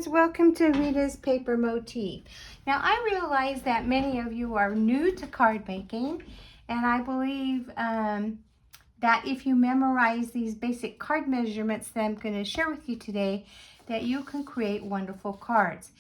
friends, welcome to Rita's Paper Motif. Now I realize that many of you are new to card making, and I believe that if you memorize these basic card measurements that I'm going to share with you today, that you can create wonderful cards.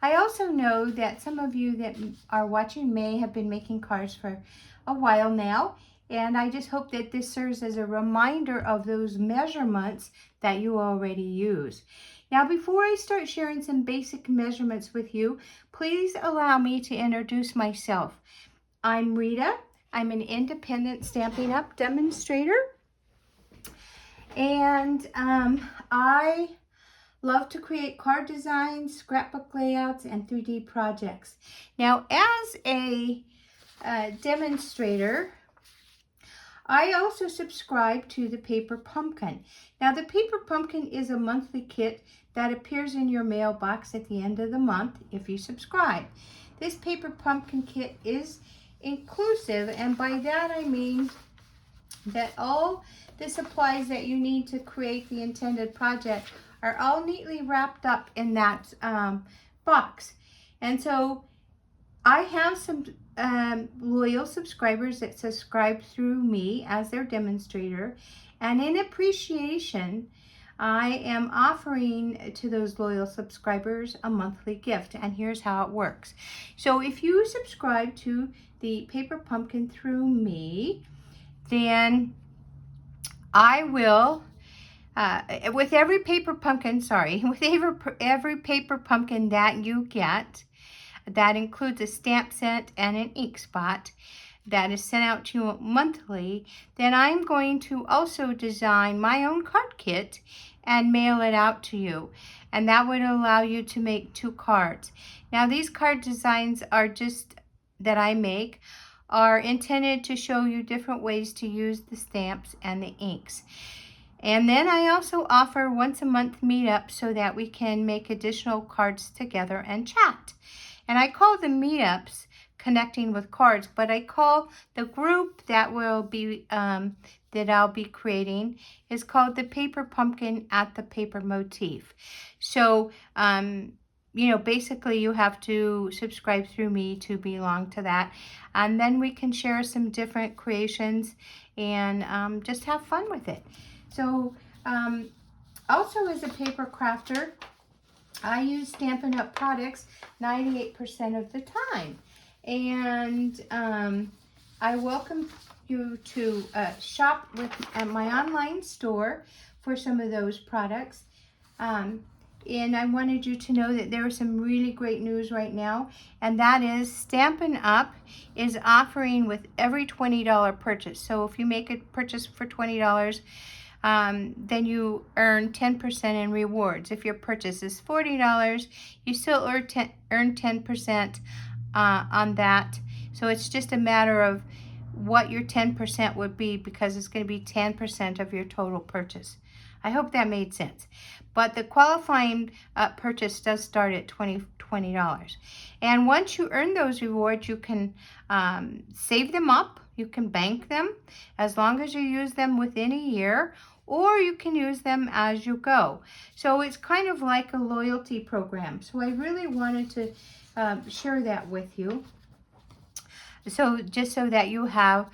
I also know that some of you that are watching may have been making cards for a while now, and I just hope that this serves as a reminder of those measurements that you already use. Now, before I start sharing some basic measurements with you, please allow me to introduce myself. I'm Rita. I'm an independent Stampin' Up! Demonstrator, and I love to create card designs, scrapbook layouts, and 3D projects. Now, as a demonstrator, I also subscribe to the Paper Pumpkin. Now, the Paper Pumpkin is a monthly kit that appears in your mailbox at the end of the month if you subscribe. This Paper Pumpkin kit is inclusive, and by that I mean that all the supplies that you need to create the intended project are all neatly wrapped up in that box. And so I have some loyal subscribers that subscribe through me as their demonstrator, and in appreciation I am offering to those loyal subscribers a monthly gift, and here's how it works. So if you subscribe to the Paper Pumpkin through me, then I will with every paper pumpkin that you get, that includes a stamp set and an ink spot that is sent out to you monthly, then I'm going to also design my own card kit and mail it out to you. And that would allow you to make 2 cards. Now, these card designs are that I make are intended to show you different ways to use the stamps and the inks. And then I also offer once a month meetups so that we can make additional cards together and chat. And I call the meetups Connecting with Cards, but I call the group that will be that I'll be creating is called the Paper Pumpkin at the Paper Motif. So basically you have to subscribe through me to belong to that, and then we can share some different creations and just have fun with it. So also, as a paper crafter, I use Stampin' Up! Products 98% of the time. And I welcome you to shop at my online store for some of those products. And I wanted you to know that there is some really great news right now, and that is Stampin' Up! Is offering with every $20 purchase. So if you make a purchase for $20, then you earn 10% in rewards. If your purchase is $40, you still earn 10% on that. So it's just a matter of what your 10% would be, because it's going to be 10% of your total purchase. I hope that made sense. But the qualifying purchase does start at $20. And once you earn those rewards, you can save them up. You can bank them as long as you use them within a year, or you can use them as you go. So it's kind of like a loyalty program. So I really wanted to share that with you. So just so that you have,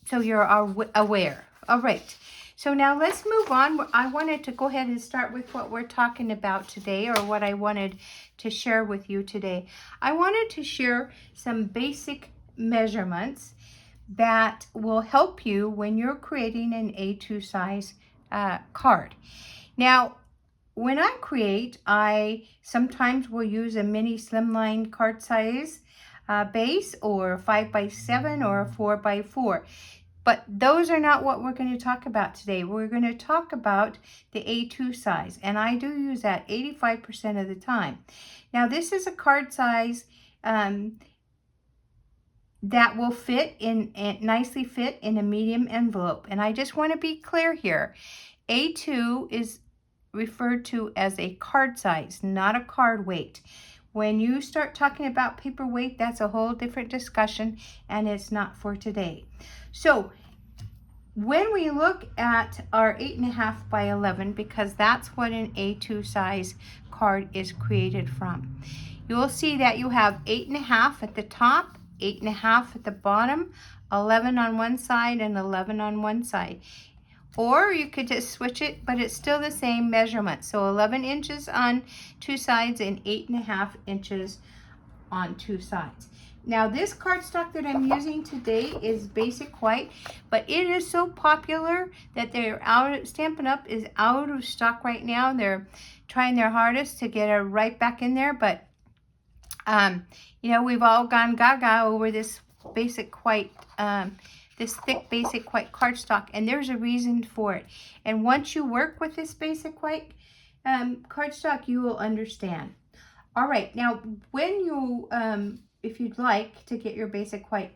so you're aware. All right. So now let's move on. I wanted to go ahead and start with what we're talking about today, or what I wanted to share with you today. I wanted to share some basic measurements that will help you when you're creating an A2 size card. Now, when I create, I sometimes will use a mini slimline card size base, or a 5x7 or a 4x4. But those are not what we're going to talk about today. We're going to talk about the A2 size, and I do use that 85% of the time. Now, this is a card size that will nicely fit in a medium envelope. And I just want to be clear here. A2 is referred to as a card size, not a card weight. When you start talking about paper weight, that's a whole different discussion, and it's not for today. So when we look at our 8.5 by 11, because that's what an A2 size card is created from. You will see that you have 8.5 at the top, 8.5 at the bottom, 11 on one side and 11 on one side. Or you could just switch it, but it's still the same measurement. So 11 inches on two sides and 8.5 inches on two sides. Now this cardstock that I'm using today is basic white, but it is so popular that they're out. Stampin' Up! Is out of stock right now. They're trying their hardest to get it right back in there, but you know, we've all gone gaga over this basic white, this thick basic white cardstock, and there's a reason for it. And once you work with this basic white cardstock, you will understand. All right, now when you, if you'd like to get your basic white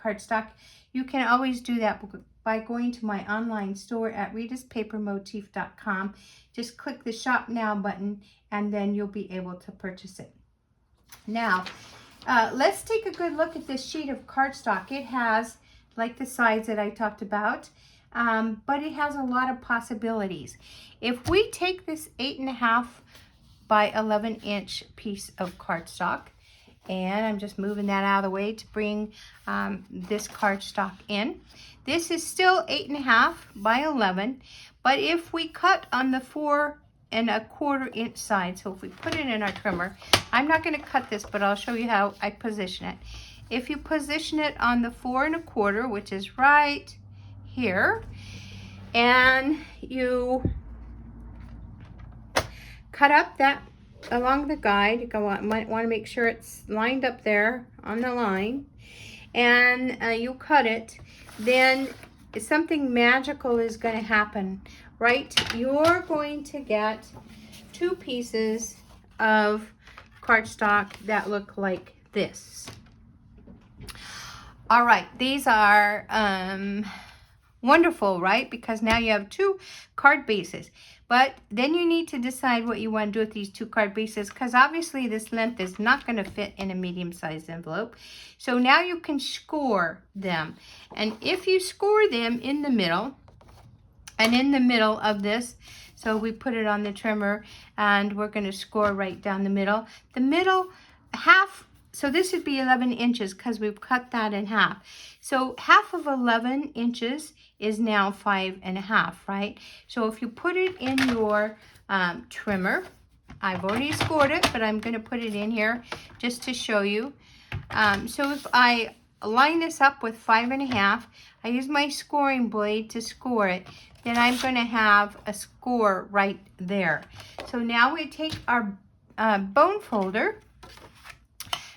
cardstock, you can always do that by going to my online store at ritaspapermotif.com. Just click the Shop Now button, and then you'll be able to purchase it. Now, let's take a good look at this sheet of cardstock. It has, like the sides that I talked about, but it has a lot of possibilities. If we take this 8.5 by 11 inch piece of cardstock, and I'm just moving that out of the way to bring this cardstock in. This is still 8.5 by 11, but if we cut on the 4¼ inch side, so if we put it in our trimmer, I'm not going to cut this, but I'll show you how I position it. If you position it on the 4¼ which is right here, and you cut up that along the guide, you might want to make sure it's lined up there on the line, and you cut it, then something magical is going to happen, right? You're going to get two pieces of cardstock that look like this. All right, these are wonderful, right? Because now you have two card bases. But then you need to decide what you want to do with these two card bases, because obviously this length is not going to fit in a medium-sized envelope. So now you can score them. And if you score them in the middle, and in the middle of this, so we put it on the trimmer, and we're going to score right down the middle. The middle half, so this would be 11 inches because we've cut that in half. So half of 11 inches is now 5.5, right? So if you put it in your trimmer, I've already scored it, but I'm going to put it in here just to show you. So if I line this up with 5.5, I use my scoring blade to score it, then I'm going to have a score right there. So now we take our bone folder,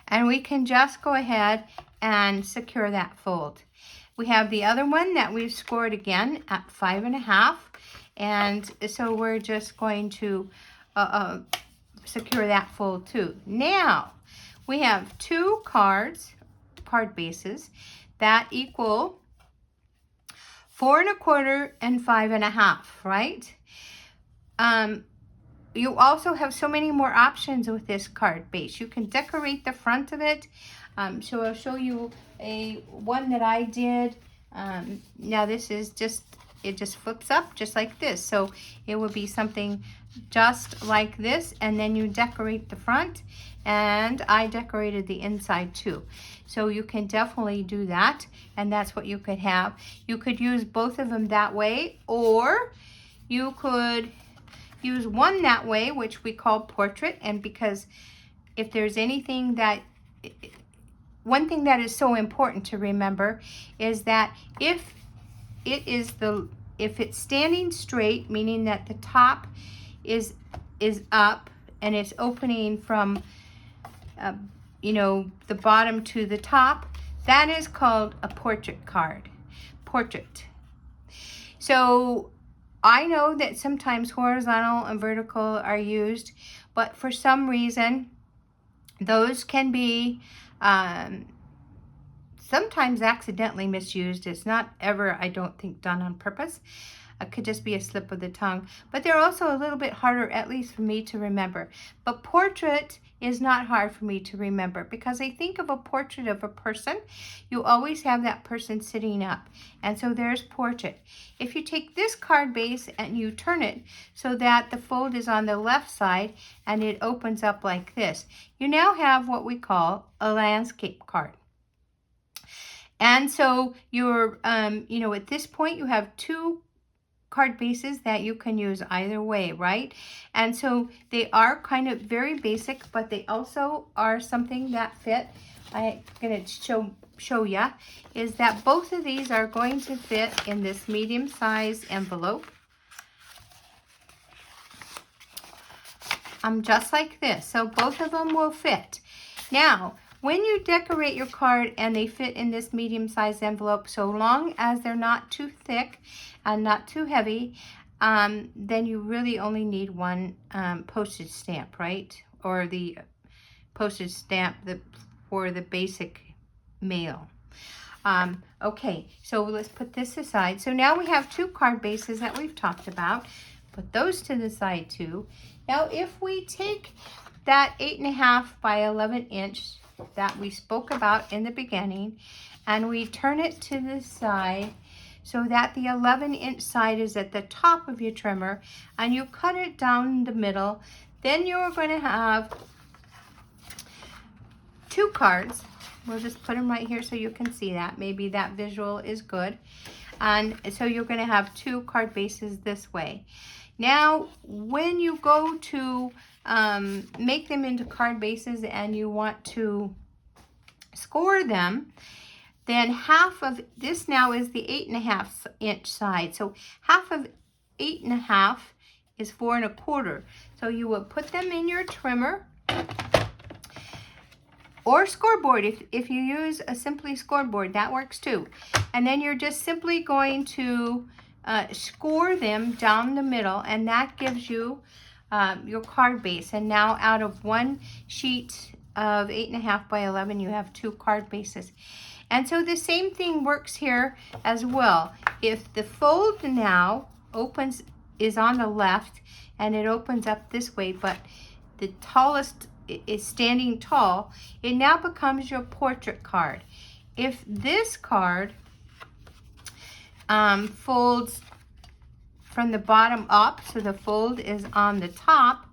and we can just go ahead and secure that fold. We have the other one that we've scored again at 5.5, and so we're just going to secure that fold too. Now we have two card bases that equal 4¼ and 5.5, right? You also have so many more options with this card base. You can decorate the front of it. So I'll show you one that I did. Now this is it just flips up just like this. So it would be something just like this, and then you decorate the front, and I decorated the inside too. So you can definitely do that, and that's what you could have. You could use both of them that way, or you could use one that way, which we call portrait. And because if there's anything that, one thing that is so important to remember is that if it's standing straight, meaning that the top is up and it's opening from you know, the bottom to the top, that is called a portrait card. Portrait. So I know that sometimes horizontal and vertical are used, but for some reason those can be sometimes accidentally misused. It's not ever, I don't think, done on purpose. It could just be a slip of the tongue. But they're also a little bit harder, at least for me, to remember. But portrait is not hard for me to remember, because I think of a portrait of a person, you always have that person sitting up. And so there's portrait. If you take this card base and you turn it so that the fold is on the left side and it opens up like this, you now have what we call a landscape card. And so you're, at this point you have two card bases that you can use either way, right? And so they are kind of very basic, but they also are something that fit. I'm going to show you is that both of these are going to fit in this medium size envelope. Just like this. So both of them will fit. Now, when you decorate your card and they fit in this medium-sized envelope, so long as they're not too thick and not too heavy, then you really only need one postage stamp, right? Or the postage stamp for the basic mail. Okay, so let's put this aside. So now we have two card bases that we've talked about. Put those to the side too. Now, if we take that 8.5 by 11 inch that we spoke about in the beginning, and we turn it to the side so that the 11-inch side is at the top of your trimmer, and you cut it down the middle, then you're going to have two cards. We'll just put them right here so you can see that. Maybe that visual is good. And so you're going to have two card bases this way. Now, when you go to make them into card bases and you want to score them, then half of this now is the 8.5 inch side. So half of 8.5 is 4 1/4. So you will put them in your trimmer or scoreboard. If you use a simply scoreboard, that works too. And then you're just simply going to score them down the middle, and that gives you your card base. And now out of one sheet of 8.5 by 11, you have two card bases. And so the same thing works here as well. If the fold now is on the left and it opens up this way, but the tallest is standing tall, it now becomes your portrait card. If this card folds from the bottom up, so the fold is on the top,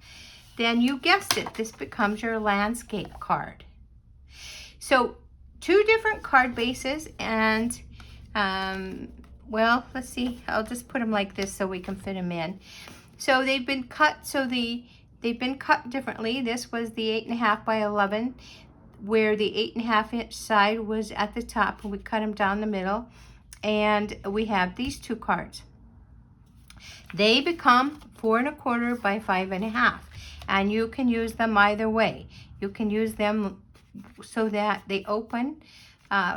then you guessed it, this becomes your landscape card. So two different card bases, and well, let's see, I'll just put them like this so we can fit them in. So they've been cut, they've been cut differently. This was the 8.5 by 11, where the 8.5 inch side was at the top, and we cut them down the middle. And we have these two cards. They become 4 1/4 by 5.5, and you can use them either way. You can use them so that they open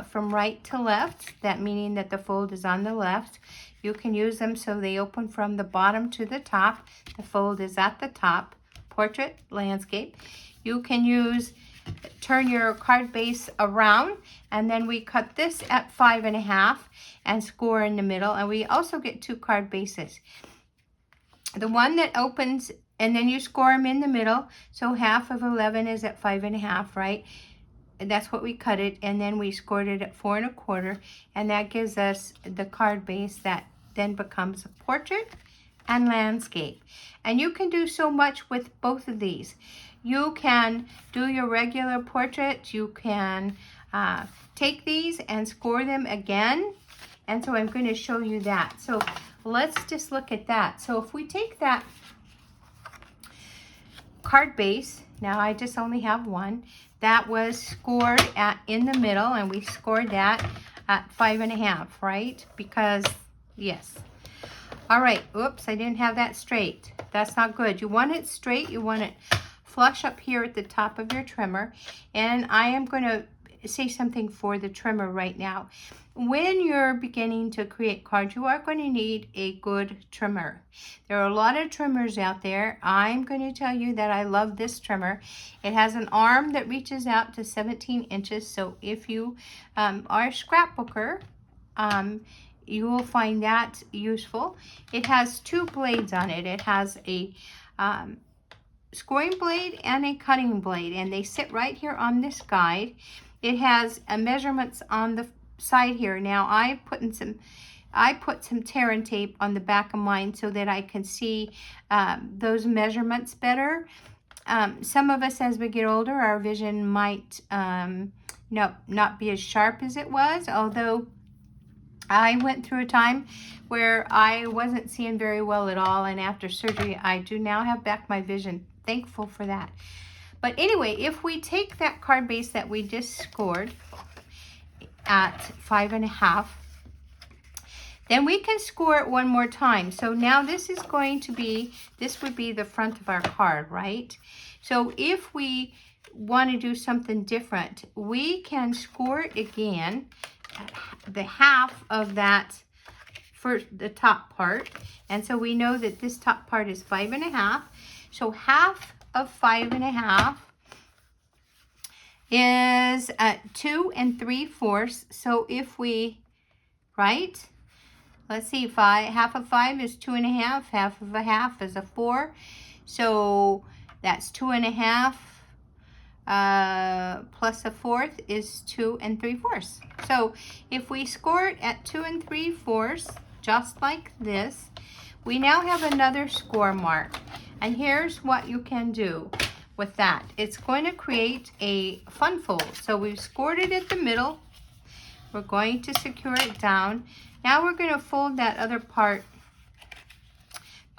from right to left, that meaning that the fold is on the left. You can use them so they open from the bottom to the top, the fold is at the top, portrait, landscape. You can turn your card base around, and then we cut this at 5.5 and score in the middle, and we also get two card bases. The one that opens, and then you score them in the middle, so half of 11 is at 5.5, right? And that's what we cut it, and then we scored it at 4 1/4, and that gives us the card base that then becomes a portrait and landscape. And you can do so much with both of these. You can do your regular portrait, you can take these and score them again, and so I'm going to show you that. So let's just look at that. So if we take that card base, now I just only have one, that was scored in the middle, and we scored that at 5.5, right? Because, yes. All right, oops, I didn't have that straight. That's not good. You want it straight, you want it flush up here at the top of your trimmer. And I am going to say something for the trimmer right now. When you're beginning to create cards, you are going to need a good trimmer. There are a lot of trimmers out there. I'm going to tell you that I love this trimmer. It has an arm that reaches out to 17 inches. So if you are a scrapbooker, you will find that useful. It has two blades on it. It has a scoring blade and a cutting blade, and they sit right here on this guide. It has measurements on the side here. Now I put some tear and tape on the back of mine so that I can see those measurements better. Some of us, as we get older, our vision might not be as sharp as it was, although I went through a time where I wasn't seeing very well at all, and after surgery I do now have back my vision. Thankful for that. But anyway, if we take that card base that we just scored at 5.5, then we can score it one more time. So now this would be the front of our card, right? So if we want to do something different, we can score it again at the half of that for the top part. And so we know that this top part is 5.5. So half of 5.5 is 2 3/4. So if we, right? Let's see, half of 5 is 2.5. Half of a half is a 4. So that's 2.5 plus a 1/4 is 2 3/4. So if we score it at 2 3/4, just like this, we now have another score mark. And here's what you can do with that. It's going to create a fun fold. So we've scored it at the middle. We're going to secure it down. Now we're going to fold that other part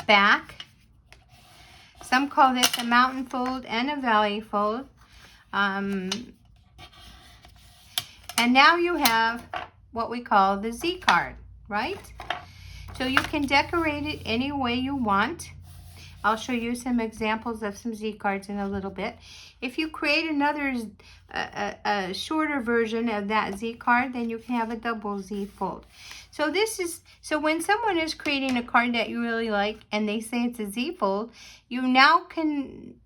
back. Some call this a mountain fold and a valley fold. And now you have what we call the Z card, right? So you can decorate it any way you want. I'll show you some examples of some Z cards in a little bit. If you create another a shorter version of that Z card, then you can have a double Z fold. So when someone is creating a card that you really like and they say it's a Z fold, you now can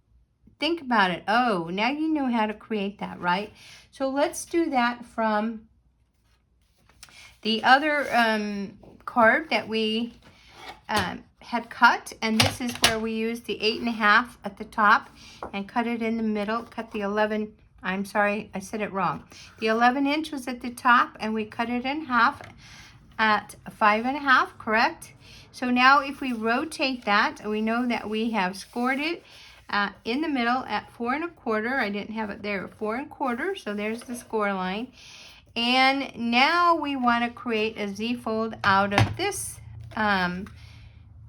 think about it. Oh, now you know how to create that, right? So let's do that from the other card that we had cut, and this is where we used the 8.5 at the top and cut it in the middle. Cut the 11, I'm sorry, I said it wrong. The 11 inch was at the top, and we cut it in half at 5.5, correct? So now if we rotate that, we know that we have scored it in the middle at 4 1/4. I didn't have it there, 4 1/4, so there's the score line. And now we want to create a Z fold out of this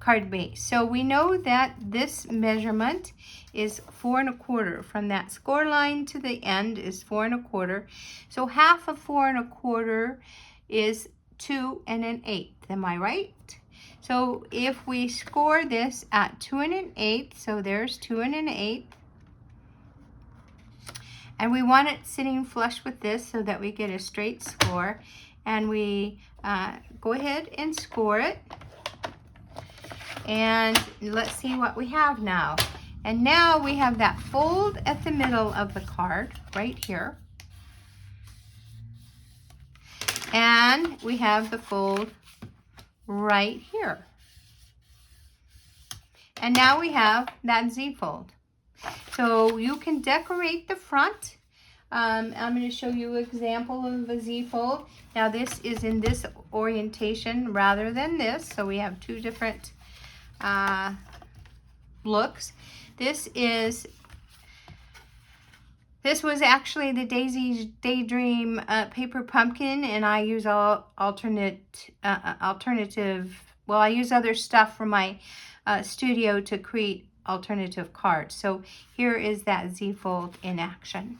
card base. So we know that this measurement is 4 1/4. From that score line to the end is 4 1/4. So half of 4 1/4 is 2 1/8. Am I right? So if we score this at 2 1/8, so there's 2 1/8. And we want it sitting flush with this so that we get a straight score. And we go ahead and score it. And let's see what we have now. And now we have that fold at the middle of the card right here. And we have the fold right here. And now we have that Z fold. So you can decorate the front. I'm going to show you an example of a Z fold. Now this is in this orientation rather than this. So we have two different looks. This was actually the Daisy's Daydream paper pumpkin, and I use alternative. Well, I use other stuff from my studio to create alternative cards. So here is that Z fold in action.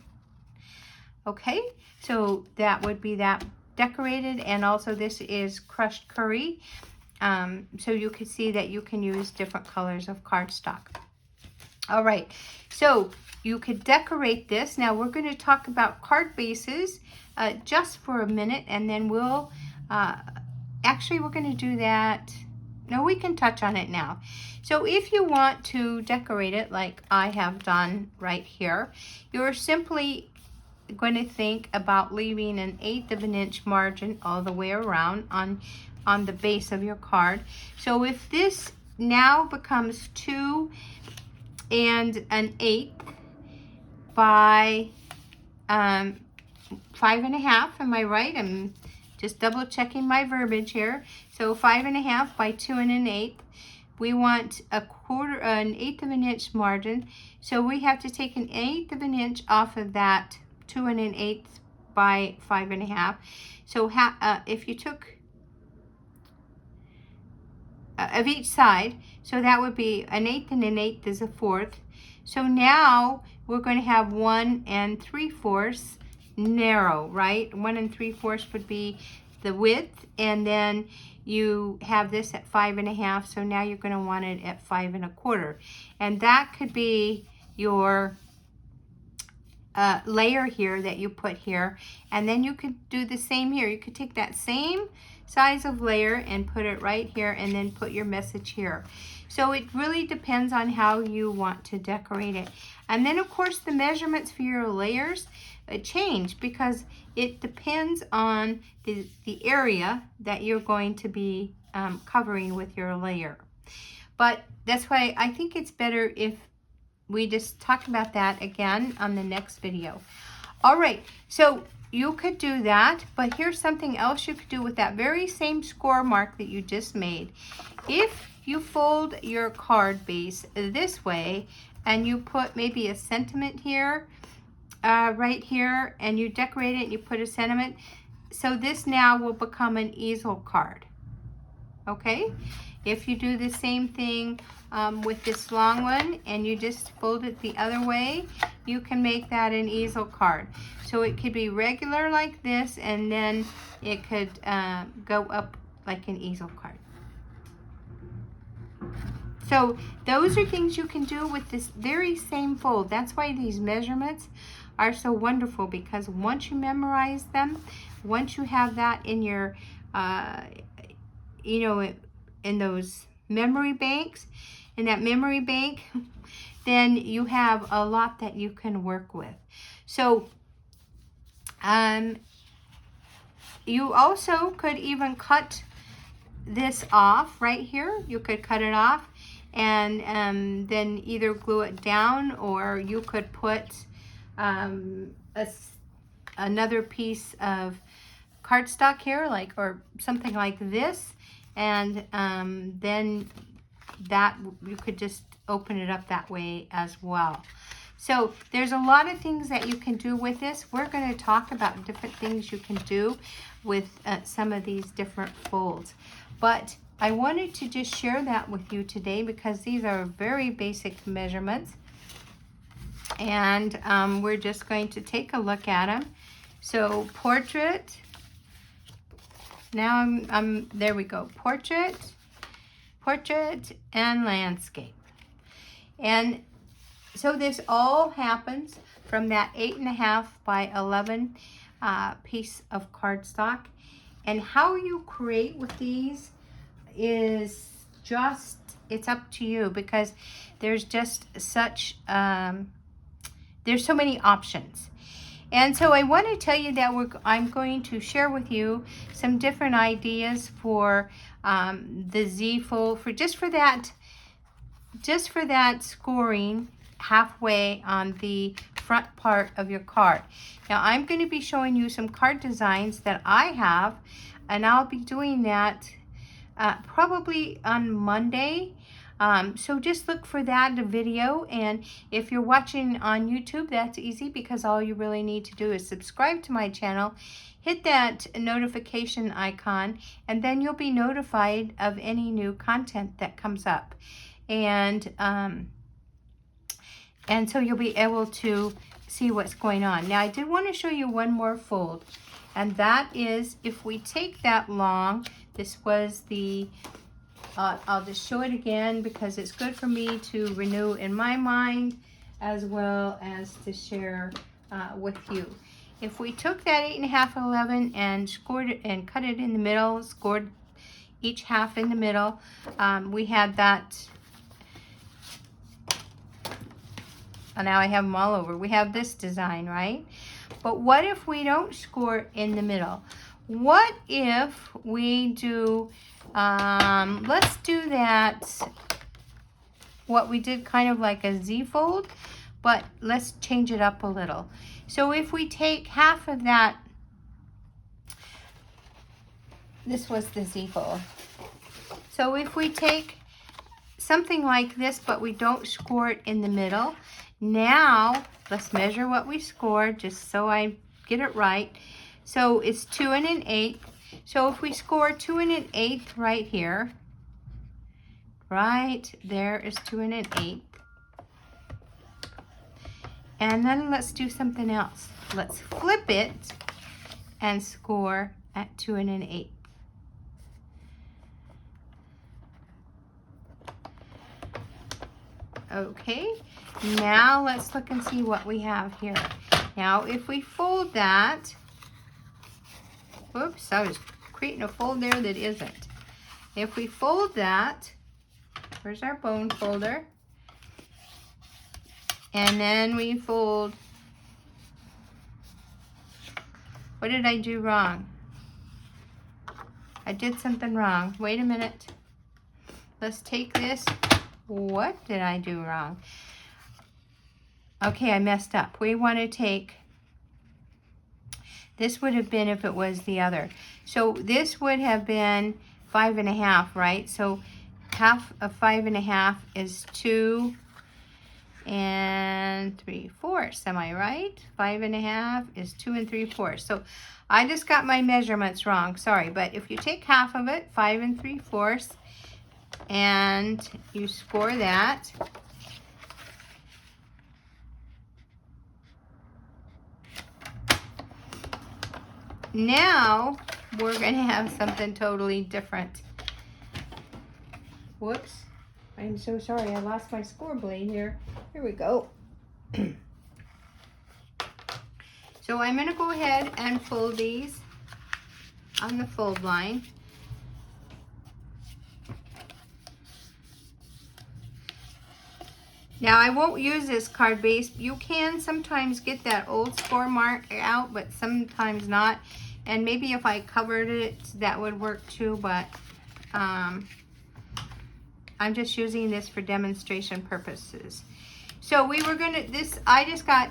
Okay, so that would be that decorated, and also this is crushed curry. So you can see that you can use different colors of cardstock. All right, so you could decorate this. Now we're going to talk about card bases just for a minute, and then we'll, actually we're going to do that. No, we can touch on it now. So if you want to decorate it like I have done right here, you're simply going to think about leaving an 1/8 of an inch margin all the way around on on the base of your card. So if this now becomes 2 1/8 by 5.5, am I right? I'm just double checking my verbiage here. So 5.5 by 2 1/8. We want an 1/8 of an inch margin. So we have to take 1/8 of an inch off of that 2 1/8 by 5.5. So if you took of each side, so that would be 1/8 and 1/8 is 1/4. So now we're going to have 1 3/4 narrow, right? 1 3/4 would be the width, and then you have this at 5.5. So now you're going to want it at 5 1/4, and that could be your layer here that you put here. And then you could do the same here. You could take that same size of layer and put it right here, and then put your message here. So it really depends on how you want to decorate it. And then of course the measurements for your layers change, because it depends on the area that you're going to be covering with your layer. But that's why I think it's better if we just talk about that again on the next video. All right, so you could do that, but here's something else you could do with that very same score mark that you just made. If you fold your card base this way and you put maybe a sentiment here, right here, and you decorate it and you put a sentiment, so this now will become an easel card. Okay, if you do the same thing with this long one and you just fold it the other way, you can make that an easel card. So it could be regular like this, and then it could go up like an easel card. So those are things you can do with this very same fold. That's why these measurements are so wonderful, because once you memorize them, once you have that in your you know, in those memory banks, in that memory bank, then you have a lot that you can work with. So you also could even cut this off right here. You could cut it off and then either glue it down, or you could put another piece of cardstock here, like, or something like this, and then that you could just open it up that way as well. So there's a lot of things that you can do with this. We're going to talk about different things you can do with some of these different folds, but I wanted to just share that with you today, because these are very basic measurements, and we're just going to take a look at them. So portrait, now I'm there we go, portrait and landscape. And so this all happens from that 8.5 by 11 piece of cardstock. And how you create with these is just, it's up to you, because there's just such there's so many options. And so I want to tell you that I'm going to share with you some different ideas for the Z fold, for just for that scoring halfway on the front part of your card. Now I'm going to be showing you some card designs that I have, and I'll be doing that probably on Monday. So just look for that video, and if you're watching on YouTube, that's easy, because all you really need to do is subscribe to my channel, hit that notification icon, and then you'll be notified of any new content that comes up. And so you'll be able to see what's going on. Now I did want to show you one more fold, and that is, if we take that long, this was the I'll just show it again, because it's good for me to renew in my mind as well as to share with you. If we took that 8.5 11 and scored it and cut it in the middle, scored each half in the middle, we had that. And now I have them all over. We have this design, right? But what if we don't score in the middle? what if we do, let's do that, what we did kind of like a Z-fold, but let's change it up a little. So if we take half of that, this was the Z-fold. So if we take something like this, but we don't score it in the middle, now let's measure what we scored just so I get it right. So it's 2 1/8. So if we score 2 1/8 right here, right there is 2 1/8. And then let's do something else. Let's flip it and score at 2 1/8. Okay, now let's look and see what we have here. Now if we fold that, whoops, I was creating a fold there that isn't. If we fold that, where's our bone folder? And then we fold, what did I do wrong? I did something wrong. Wait a minute. Let's take this. What did I do wrong? Okay, I messed up. We want to take, this would have been if it was the other. So this would have been 5 1/2, right? So half of 5 1/2 is 2 3/4. Am I right? 5 1/2 is 2 3/4. So I just got my measurements wrong. Sorry, but if you take half of it, 5 3/4, and you score that, now we're going to have something totally different. Whoops. I'm so sorry. I lost my score blade here. Here we go. So I'm going to go ahead and fold these on the fold line. Now I won't use this card base. You can sometimes get that old score mark out, but sometimes not. And maybe if I covered it, that would work too, but I'm just using this for demonstration purposes. So we were gonna, I just got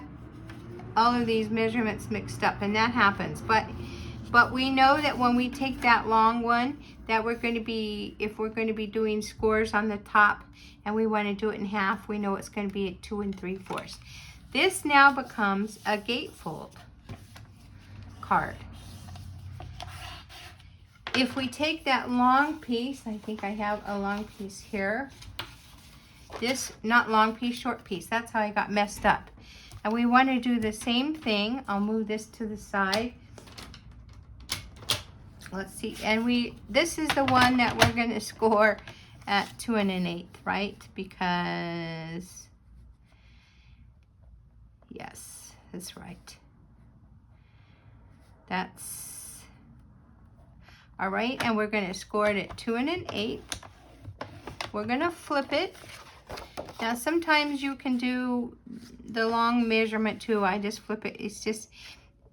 all of these measurements mixed up, and that happens. But we know that when we take that long one, that we're going to be, if we're going to be doing scores on the top and we want to do it in half, we know it's going to be at 2 3/4. This now becomes a gatefold card. If we take that long piece, I think I have a long piece here. This, not long piece, short piece. That's how I got messed up. And we want to do the same thing. I'll move this to the side. Let's see, and this is the one that we're going to score at 2 1/8, right? Because, yes, that's right. That's, all right, and we're going to score it at 2 1/8. We're going to flip it. Now, sometimes you can do the long measurement too. I just flip it. It's just,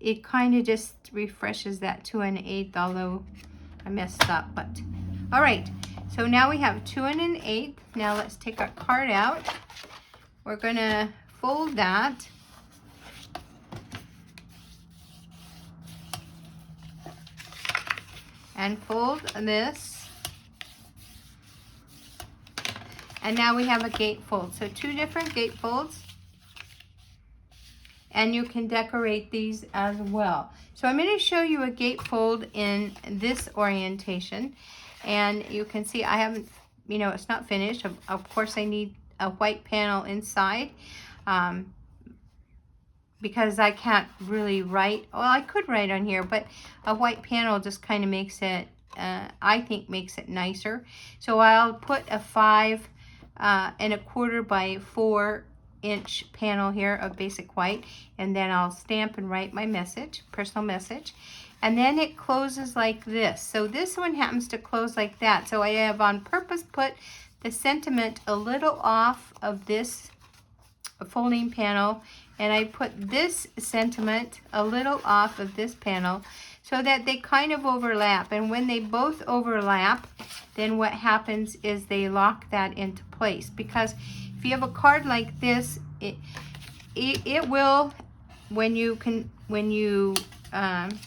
it kind of just refreshes that 2 1/8, although I messed up. But all right, so now we have 2 1/8. Now let's take our card out. We're gonna fold that, and fold this, and now we have a gatefold. So 2 different gatefolds. And you can decorate these as well. So I'm going to show you a gatefold in this orientation. And you can see I haven't, you know, it's not finished. Of course, I need a white panel inside because I can't really write. Well, I could write on here, but a white panel just kind of makes it, I think, makes it nicer. So I'll put a 5 1/4 by 4-inch panel here of basic white, and then I'll stamp and write my message, personal message, and then it closes like this. So this one happens to close like that. So I have on purpose put the sentiment a little off of this folding panel, and I put this sentiment a little off of this panel so that they kind of overlap. And when they both overlap, then what happens is they lock that into place. Because if you have a card like this, it will, when you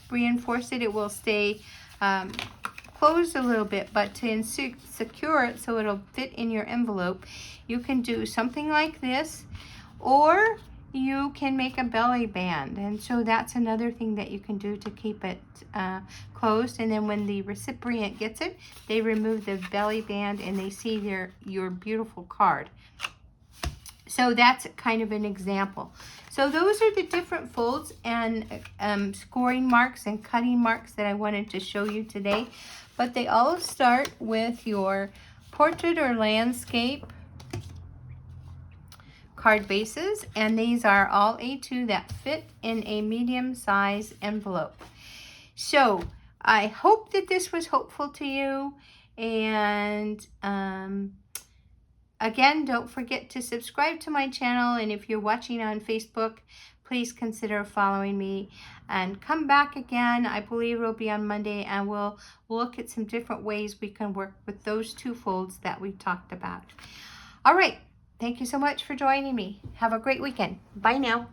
reinforce it, it will stay closed a little bit. But to secure it so it'll fit in your envelope, you can do something like this, or you can make a belly band. And so that's another thing that you can do to keep it closed. And then when the recipient gets it, they remove the belly band and they see your beautiful card. So that's kind of an example. So those are the different folds and scoring marks and cutting marks that I wanted to show you today. But they all start with your portrait or landscape card bases, and these are all A2 that fit in a medium size envelope. So I hope that this was helpful to you, and again, don't forget to subscribe to my channel, and if you're watching on Facebook, please consider following me, and come back again. I believe it'll be on Monday, and we'll look at some different ways we can work with those two folds that we talked about. All right. Thank you so much for joining me. Have a great weekend. Bye now.